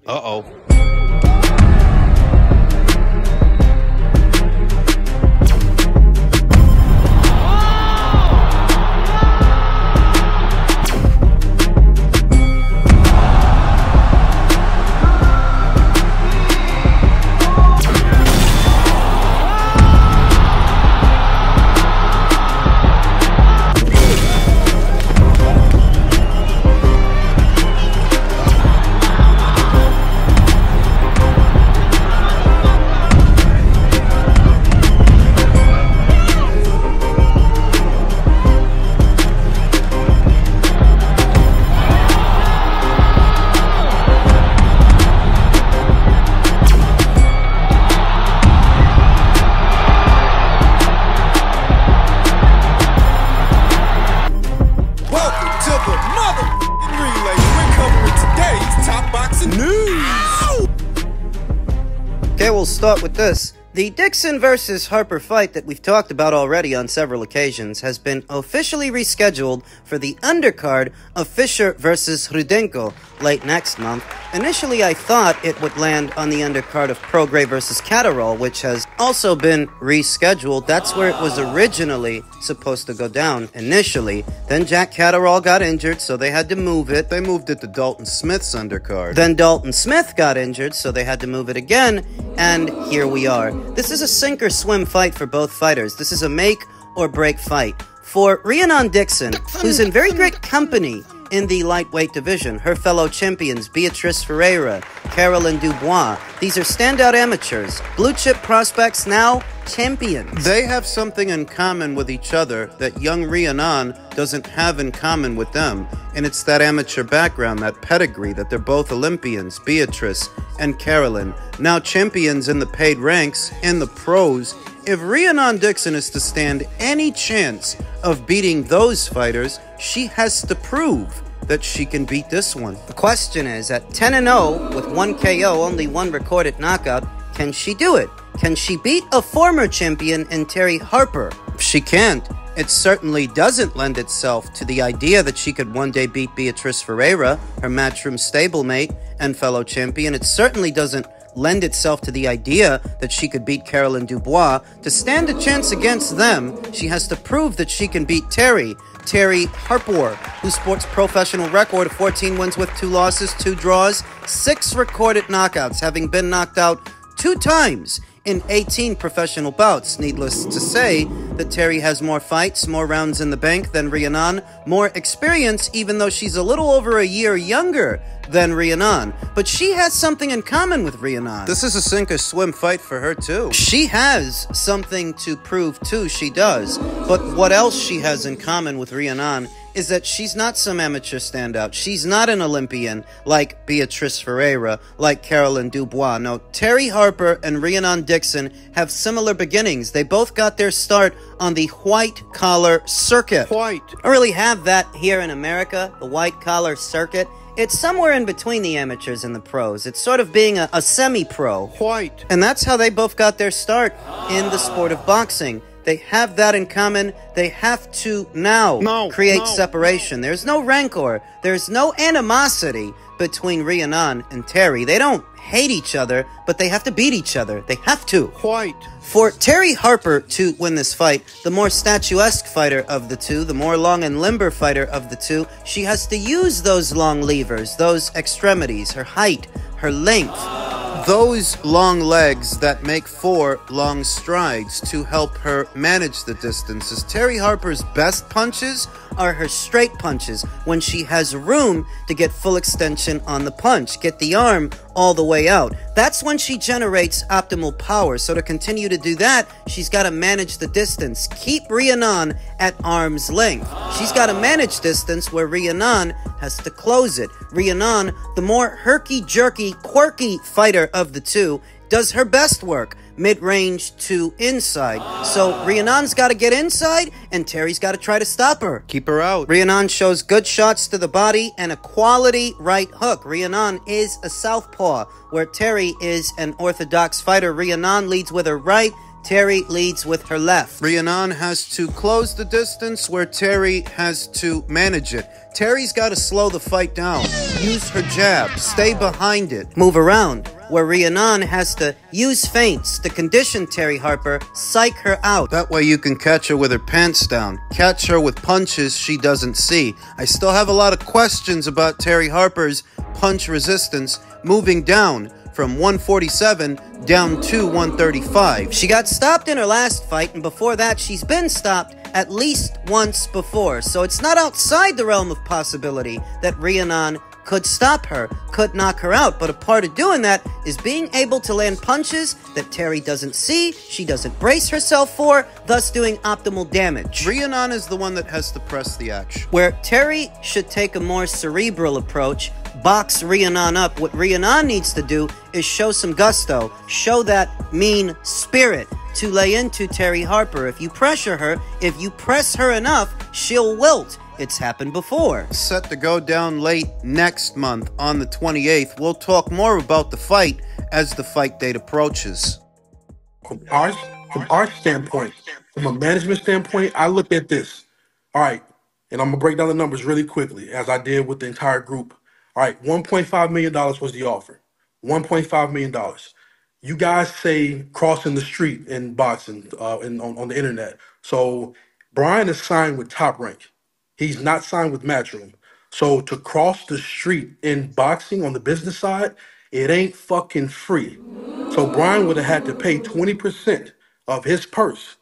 Uh-oh. Okay, we'll start with this. The Dixon versus Harper fight that we've talked about already on several occasions has been officially rescheduled for the undercard of Fischer versus Rudenko late next month. Initially, I thought it would land on the undercard of Prograis versus Catterall, which has also been rescheduled. That's where it was originally supposed to go down initially. Then Jack Catterall got injured, so they had to move it. They moved it to Dalton Smith's undercard. Then Dalton Smith got injured, so they had to move it again, and here we are. This is a sink-or-swim fight for both fighters. This is a make-or-break fight. For Rhiannon Dixon, who's in very great company in the lightweight division, her fellow champions Beatrice Ferreira, Caroline Dubois, these are standout amateurs, blue-chip prospects, now champions. They have something in common with each other that young Rhiannon doesn't have in common with them, and it's that amateur background, that pedigree, that they're both Olympians, Beatrice and Caroline, now champions in the paid ranks, in the pros. If Rhiannon Dixon is to stand any chance of beating those fighters, she has to prove that she can beat this one. The question is, at 10-0 with 1 KO, only 1 recorded knockout, can she do it? Can she beat a former champion in Terry Harper? If she can't, it certainly doesn't lend itself to the idea that she could one day beat Beatrice Ferreira, her Matchroom stablemate and fellow champion. It certainly doesn't lend itself to the idea that she could beat Caroline Dubois. To stand a chance against them, she has to prove that she can beat Terry Harper, who sports professional record of 14 wins with 2 losses, 2 draws, 6 recorded knockouts, having been knocked out 2 times in 18 professional bouts. Needless to say that Terry has more fights, more rounds in the bank than Rhiannon, more experience, even though she's a little over a year younger than Rhiannon. But she has something in common with Rhiannon. This is a sink-or-swim fight for her, too. She has something to prove, too. She does. But what else she has in common with Rhiannon is that she's not some amateur standout. She's not an Olympian like Beatrice Ferreira, like Caroline Dubois. No, Terry Harper and Rhiannon Dixon have similar beginnings. They both got their start on the white-collar circuit. I don't really have that here in America, the white-collar circuit. It's somewhere in between the amateurs and the pros. It's sort of being a semi-pro. And that's how they both got their start in the sport of boxing. They have that in common. They have to now create separation. There's no rancor. There's no animosity between Rhiannon and Terry. They don't hate each other, but they have to beat each other. They have to. For Terry Harper to win this fight, the more statuesque fighter of the two, the more long and limber fighter of the two, she has to use those long levers, those extremities, her height, her length. Those long legs that make for long strides to help her manage the distances. Terry Harper's best punches are her straight punches, when she has room to get full extension on the punch, get the arm all the way out. That's when she generates optimal power. So to continue to do that, she's got to manage the distance. Keep Rhiannon at arm's length. She's got to manage distance where Rhiannon has to close it. Rhiannon, the more herky-jerky, quirky fighter of the two, does her best work mid-range to inside. So Rhiannon's got to get inside, and Terry's got to try to stop her. Keep her out. Rhiannon shows good shots to the body and a quality right hook. Rhiannon is a southpaw, where Terry is an orthodox fighter. Rhiannon leads with her right, Terry leads with her left. Rhiannon has to close the distance where Terry has to manage it. Terry's got to slow the fight down. Use her jab. Stay behind it. Move around, where Rhiannon has to use feints to condition Terry Harper, psych her out. That way you can catch her with her pants down. Catch her with punches she doesn't see. I still have a lot of questions about Terry Harper's punch resistance moving down from 147 down to 135. She got stopped in her last fight, and before that, she's been stopped at least once before. So it's not outside the realm of possibility that Rhiannon could stop her, could knock her out. But a part of doing that is being able to land punches that Terry doesn't see, she doesn't brace herself for, thus doing optimal damage. Rhiannon is the one that has to press the action. Where Terry should take a more cerebral approach, box Rhiannon up. What Rhiannon needs to do is show some gusto, show that mean spirit to lay into Terry Harper. If you pressure her, if you press her enough, she'll wilt. It's happened before. Set to go down late next month on the 28th. We'll talk more about the fight as the fight date approaches. From our standpoint, from a management standpoint, I look at this. All right, and I'm going to break down the numbers really quickly, as I did with the entire group. All right, $1.5 million was the offer. $1.5 million. You guys say crossing the street in boxing on the internet. So Bryan is signed with Top Rank. He's not signed with Matchroom. So to cross the street in boxing on the business side, it ain't fucking free. So Bryan would have had to pay 20% of his purse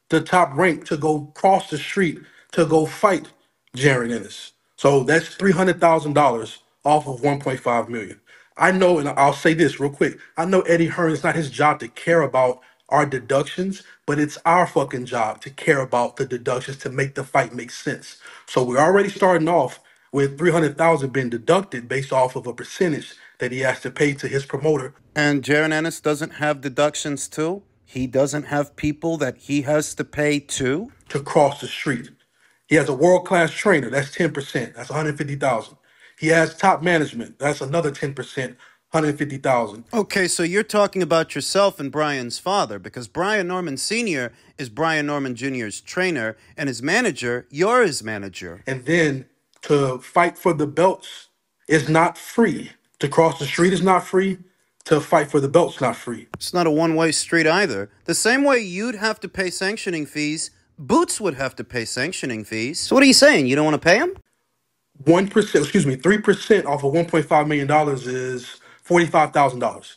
to Top Rank to go cross the street to go fight Jaron Ennis. So that's $300,000 off of $1.5 million. I know, and I'll say this real quick. I know Eddie Hearn, it's not his job to care about our deductions, but it's our fucking job to care about the deductions to make the fight make sense. So we're already starting off with $300,000 being deducted based off of a percentage that he has to pay to his promoter. And Jaron Ennis doesn't have deductions too? He doesn't have people that he has to pay to? To cross the street. He has a world-class trainer, that's 10%, that's $150,000. He has top management, that's another 10%, $150,000. Okay, so you're talking about yourself and Bryan's father, because Bryan Norman Sr. is Bryan Norman Jr.'s trainer, and his manager, you're his manager. And then to fight for the belts is not free. To cross the street is not free. To fight for the belt's not free. It's not a one-way street either. The same way you'd have to pay sanctioning fees, Boots would have to pay sanctioning fees. So what are you saying? You don't want to pay him? 3% off of $1.5 million is $45,000.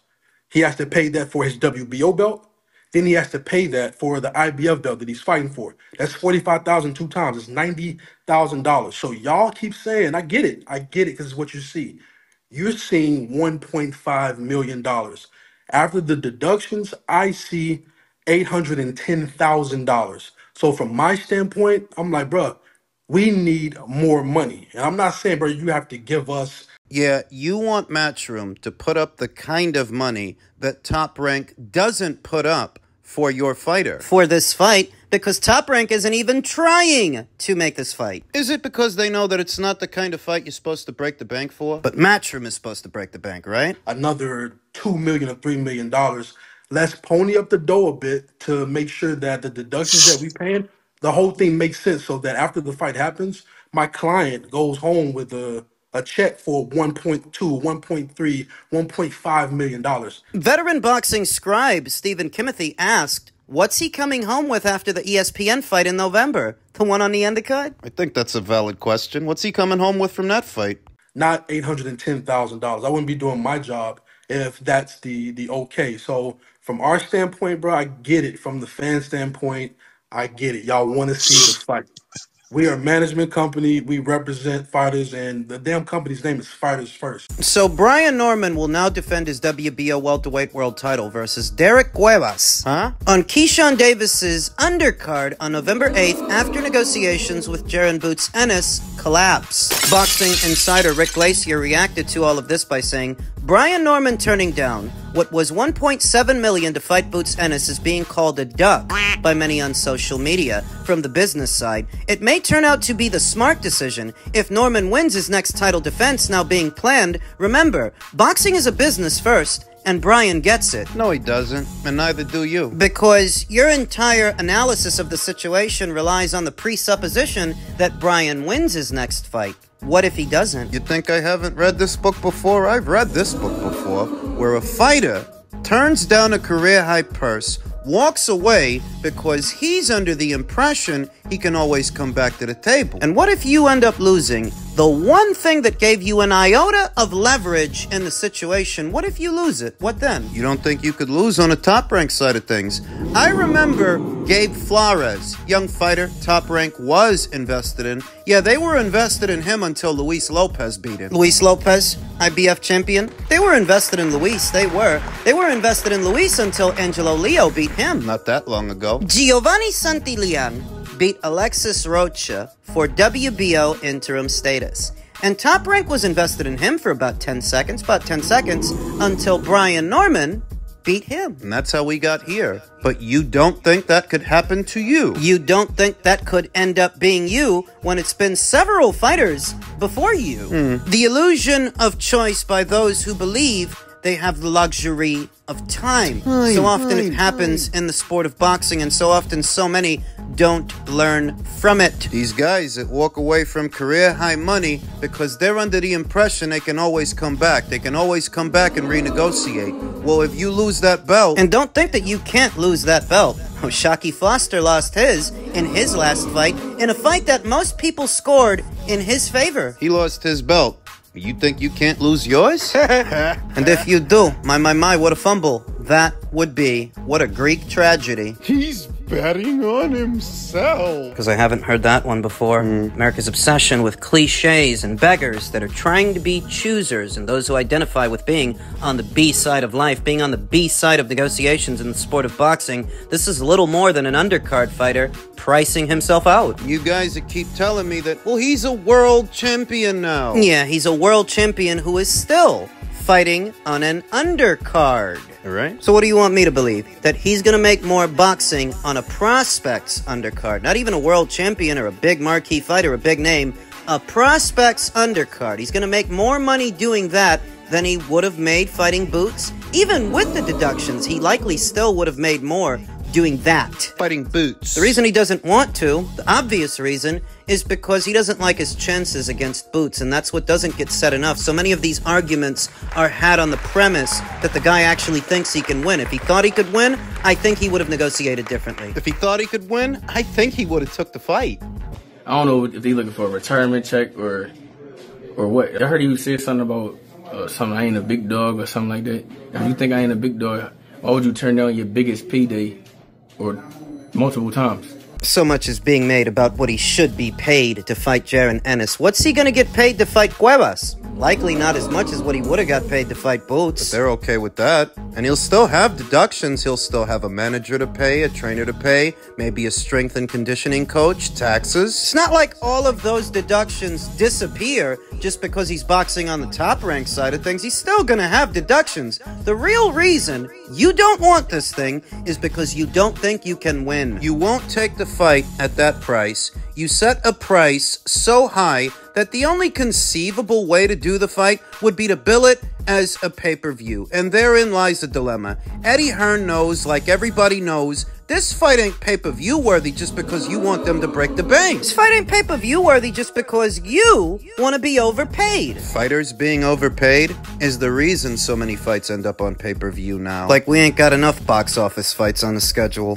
He has to pay that for his WBO belt. Then he has to pay that for the IBF belt that he's fighting for. That's $45,000 two times. It's $90,000. So y'all keep saying, I get it because it's what you see. You're seeing $1.5 million. After the deductions, I see $810,000. So from my standpoint, I'm like, bruh, we need more money. And I'm not saying, bro, you have to give us. Yeah, you want Matchroom to put up the kind of money that Top Rank doesn't put up for your fighter. For this fight, because Top Rank isn't even trying to make this fight. Is it because they know that it's not the kind of fight you're supposed to break the bank for? But Matchroom is supposed to break the bank, right? Another $2 million or $3 million. Let's pony up the dough a bit to make sure that the deductions that we paying, the whole thing makes sense so that after the fight happens, my client goes home with a check for $1.2, $1.3, $1.5 million. Veteran boxing scribe Stephen Kimothy asked, what's he coming home with after the ESPN fight in November? The one on the undercard? I think that's a valid question. What's he coming home with from that fight? Not $810,000. I wouldn't be doing my job if that's the okay. So from our standpoint, bro, I get it. From the fan standpoint, I get it. Y'all want to see the fight. We are a management company. We represent fighters, and the damn company's name is Fighters First. So Bryan Norman will now defend his WBO welterweight world title versus Derek Cuevas on Keyshawn Davis's undercard on November 8th after negotiations with Jaron Boots Ennis collapse. Boxing insider Rick Glacier reacted to all of this by saying, Bryan Norman turning down what was $1.7 million to fight Boots Ennis is being called a duck by many on social media. From the business side, it may turn out to be the smart decision if Norman wins his next title defense now being planned. Remember, boxing is a business first, and Bryan gets it. No, he doesn't, and neither do you. Because your entire analysis of the situation relies on the presupposition that Bryan wins his next fight. What if he doesn't? You think I haven't read this book before? I've read this book before, where a fighter turns down a career-high purse, walks away because he's under the impression he can always come back to the table. And what if you end up losing the one thing that gave you an iota of leverage in the situation? What if you lose it? What then? You don't think you could lose on the Top Rank side of things? I remember Gabe Flores, young fighter, Top Rank was invested in. Yeah, they were invested in him until Luis Lopez beat him. Luis Lopez, IBF champion? They were invested in Luis, they were. They were invested in Luis until Angelo Leo beat him. Not that long ago. Giovanni Santillán beat Alexis Rocha for WBO interim status. And Top Rank was invested in him for about 10 seconds, until Bryan Norman beat him. And that's how we got here. But you don't think that could happen to you? You don't think that could end up being you when it's been several fighters before you? The illusion of choice by those who believe they have the luxury of time. So often it happens in the sport of boxing, and so often so many don't learn from it. These guys that walk away from career-high money because they're under the impression they can always come back. They can always come back and renegotiate. Well, if you lose that belt... And don't think that you can't lose that belt. Oh, Shockey Foster lost his in his last fight, in a fight that most people scored in his favor. He lost his belt. You think you can't lose yours? And if you do, my, what a fumble that would be. What a Greek tragedy. He's betting on himself. Because I haven't heard that one before. America's obsession with cliches and beggars that are trying to be choosers, and those who identify with being on the B side of life, being on the B side of negotiations in the sport of boxing. This is little more than an undercard fighter pricing himself out. You guys that keep telling me that, well, he's a world champion now. Yeah, he's a world champion who is still fighting on an undercard. All right. So what do you want me to believe? That he's going to make more boxing on a prospect's undercard. Not even a world champion or a big marquee fighter, a big name. A prospect's undercard. He's going to make more money doing that than he would have made fighting Boots. Even with the deductions, he likely still would have made more doing that. Fighting Boots. The reason he doesn't want to, the obvious reason, is because he doesn't like his chances against Boots, and that's what doesn't get said enough. So many of these arguments are had on the premise that the guy actually thinks he can win. If he thought he could win, I think he would have negotiated differently. If he thought he could win, I think he would have took the fight. I don't know if he's looking for a retirement check or what. I heard he said something about something, I ain't a big dog or something like that. If you think I ain't a big dog, why would you turn down your biggest payday or multiple times? So much is being made about what he should be paid to fight Jaron Ennis. What's he going to get paid to fight Cuevas? Likely not as much as what he would have got paid to fight Boots. But they're okay with that. And he'll still have deductions. He'll still have a manager to pay, a trainer to pay, maybe a strength and conditioning coach, taxes. It's not like all of those deductions disappear just because he's boxing on the Top Rank side of things. He's still going to have deductions. The real reason you don't want this thing is because you don't think you can win. You won't take the fight at that price. You set a price so high that the only conceivable way to do the fight would be to bill it as a pay-per-view. And therein lies the dilemma. Eddie Hearn knows, like everybody knows, this fight ain't pay-per-view worthy just because you want them to break the bank. This fight ain't pay-per-view worthy just because you want to be overpaid. Fighters being overpaid is the reason so many fights end up on pay-per-view now. Like we ain't got enough box office fights on the schedule.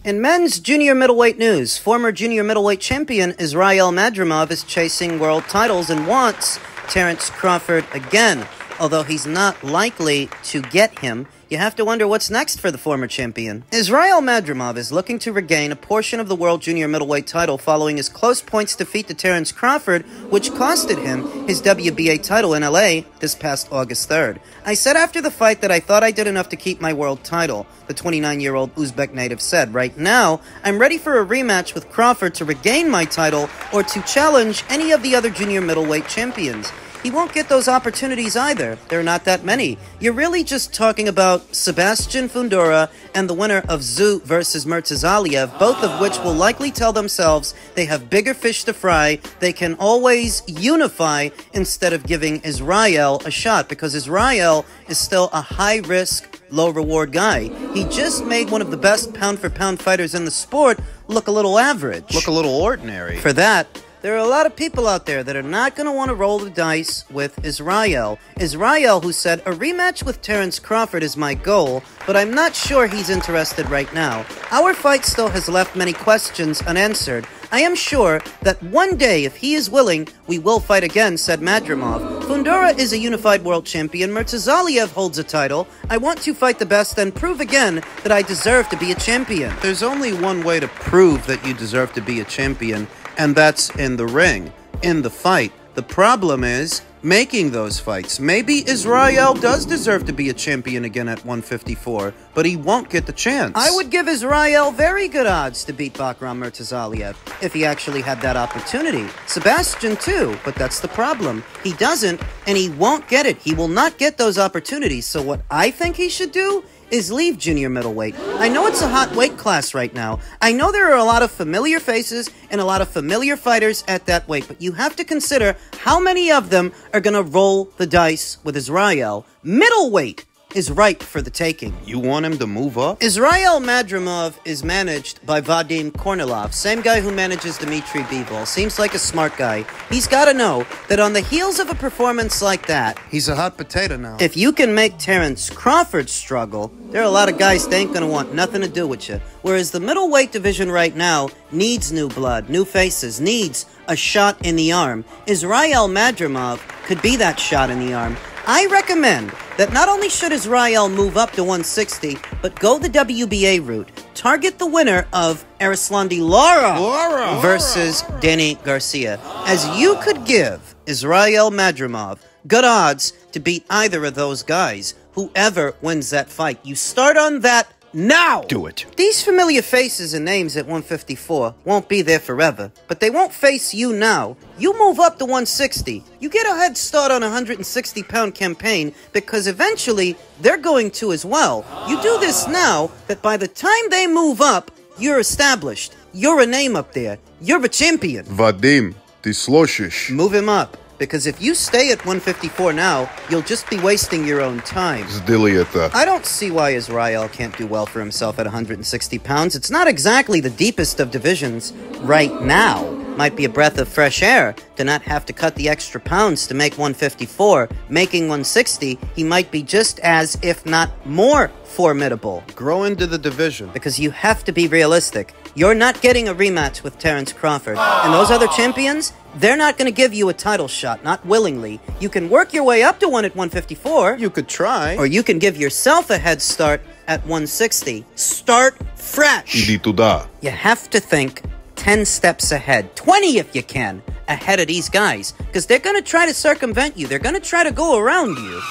In men's junior middleweight news, former junior middleweight champion Israel Madrimov is chasing world titles and wants Terence Crawford again. Although he's not likely to get him, you have to wonder what's next for the former champion. Israel Madrimov is looking to regain a portion of the world junior middleweight title following his close points defeat to Terence Crawford, which costed him his WBA title in LA this past August 3rd. I said after the fight that I thought I did enough to keep my world title, the 29-year-old Uzbek native said. Right now, I'm ready for a rematch with Crawford to regain my title or to challenge any of the other junior middleweight champions. he won't get those opportunities either. There are not that many. You're really just talking about Sebastian Fundora and the winner of Zhu versus Murtazaliev, both of which will likely tell themselves they have bigger fish to fry. They can always unify instead of giving Israel a shot, because Israel is still a high-risk, low-reward guy. He just made one of the best pound-for-pound fighters in the sport look a little average. Look a little ordinary. For that, there are a lot of people out there that are not going to want to roll the dice with Israel. Israel, who said, a rematch with Terence Crawford is my goal, but I'm not sure he's interested right now. Our fight still has left many questions unanswered. I am sure that one day, if he is willing, we will fight again, said Madrimov. Fundora is a unified world champion. Murtazaliev holds a title. I want to fight the best and prove again that I deserve to be a champion. There's only one way to prove that you deserve to be a champion, and that's in the ring, in the fight. The problem is making those fights. Maybe Israel does deserve to be a champion again at 154, but he won't get the chance. I would give Israel very good odds to beat Bakram Murtazaliev if he actually had that opportunity. Sebastian too, but that's the problem. He doesn't, and he won't get it. He will not get those opportunities. So what I think he should do is leave junior middleweight. I know it's a hot weight class right now. I know there are a lot of familiar faces and a lot of familiar fighters at that weight, but you have to consider how many of them are going to roll the dice with Israel. Middleweight is ripe for the taking. You want him to move up? Israel Madrimov is managed by Vadim Kornilov, same guy who manages Dmitry Bivol. Seems like a smart guy. He's got to know that on the heels of a performance like that, He's a hot potato now. if you can make Terence Crawford struggle, there are a lot of guys that ain't going to want nothing to do with you. Whereas the middleweight division right now needs new blood, new faces, needs a shot in the arm. Israel Madrimov could be that shot in the arm. I recommend that not only should Israel move up to 160, but go the WBA route. Target the winner of Arislandi Lara versus Danny Garcia, as you could give Israel Madrimov good odds to beat either of those guys. Whoever wins that fight, you start on that now. Do it. These familiar faces and names at 154 won't be there forever, but they won't face you now. You move up to 160. You get a head start on a 160-pound campaign, because eventually they're going to as well. You do this now, that by the time they move up, you're established. You're a name up there. You're a champion. Vadim, ты слышишь? Move him up, because if you stay at 154 now, you'll just be wasting your own time. Сделай это. I don't see why Israel can't do well for himself at 160 pounds. It's not exactly the deepest of divisions right now. Might be a breath of fresh air to not have to cut the extra pounds to make 154. Making 160, he might be just as, if not more, formidable. Grow into the division. Because you have to be realistic. You're not getting a rematch with Terence Crawford. And those other champions, they're not going to give you a title shot, not willingly. You can work your way up to one at 154. You could try. Or you can give yourself a head start at 160. Start fresh. Иди туда. You have to think 10 steps ahead, 20 if you can, ahead of these guys. Because they're going to try to circumvent you. They're going to try to go around you.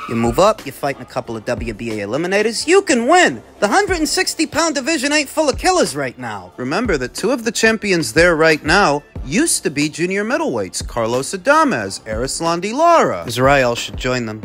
You move up, you fight in a couple of WBA eliminators, you can win. The 160-pound division ain't full of killers right now. Remember that two of the champions there right now used to be junior middleweights, Carlos Adames, Arislandi Lara. Israel should join them.